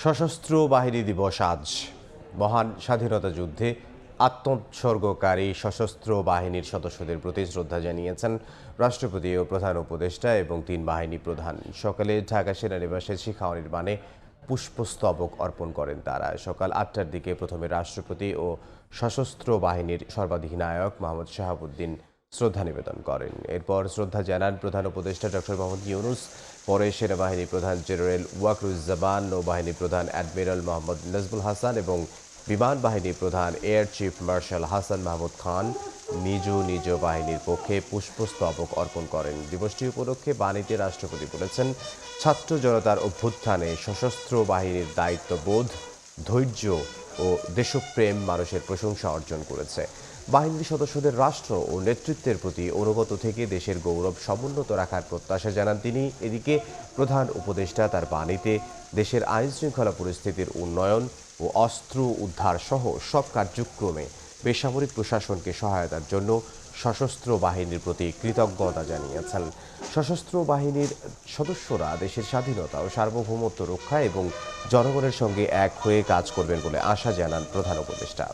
সশস্ত্র বাহিনী দিবস আজ। মহান স্বাধীনতা যুদ্ধে আত্মোৎসর্গকারী সশস্ত্র বাহিনীর সদস্যদের প্রতি শ্রদ্ধা জানিয়েছেন রাষ্ট্রপতি ও প্রধান উপদেষ্টা এবং তিন বাহিনী প্রধান। সকালে ঢাকা সেনানিবাসের শিখা নির্মাণে পুষ্পস্তবক অর্পণ করেন তারা। সকাল ৮টার দিকে প্রথমে রাষ্ট্রপতি ও সশস্ত্র বাহিনীর সর্বাধিনায়ক মোহাম্মদ শাহাবুদ্দিন শ্রদ্ধা নিবেদন করেন। এরপর শ্রদ্ধা জানান প্রধান উপদেষ্টা ডক্টর মোহাম্মদ ইউনুস। পরে সেনাবাহিনী প্রধান জেনারেল ওয়াকরুজ্জামান, নৌবাহিনী প্রধান অ্যাডমিরাল মোহাম্মদ নাজমুল হাসান এবং বিমান বাহিনী প্রধান air chief marshal Hasan Mahmud Khan নিজ নিজ বাহিনীর পক্ষে পুষ্পস্তবক অর্পণ করেন। দিবসটি উপলক্ষে বাণীতে রাষ্ট্রপতি বলেছেন, ছাত্র জনতার অভ্যুত্থানে সশস্ত্র বাহিনীর দায়িত্ববোধ, ধৈর্য ও দেশপ্রেম মানুষের প্রশংসা অর্জন করেছে। বাহিনীর সদস্যদের রাষ্ট্র ও নেতৃত্বের প্রতি অনুগত থেকে দেশের গৌরব সমুন্নত রাখার প্রত্যাশা জানান তিনি। এদিকে প্রধান উপদেষ্টা তার বাণীতে দেশের আইনশৃঙ্খলা পরিস্থিতির উন্নয়ন ও অস্ত্র উদ্ধার সহ সব কার্যক্রমে বেসামরিক প্রশাসনকে সহায়তার জন্য সশস্ত্র বাহিনীর প্রতি কৃতজ্ঞতা জানিয়েছেন। সশস্ত্র বাহিনীর সদস্যরা দেশের স্বাধীনতা ও সার্বভৌমত্ব রক্ষা এবং জনগণের সঙ্গে এক হয়ে কাজ করবেন বলে আশা জানান প্রধান উপদেষ্টা।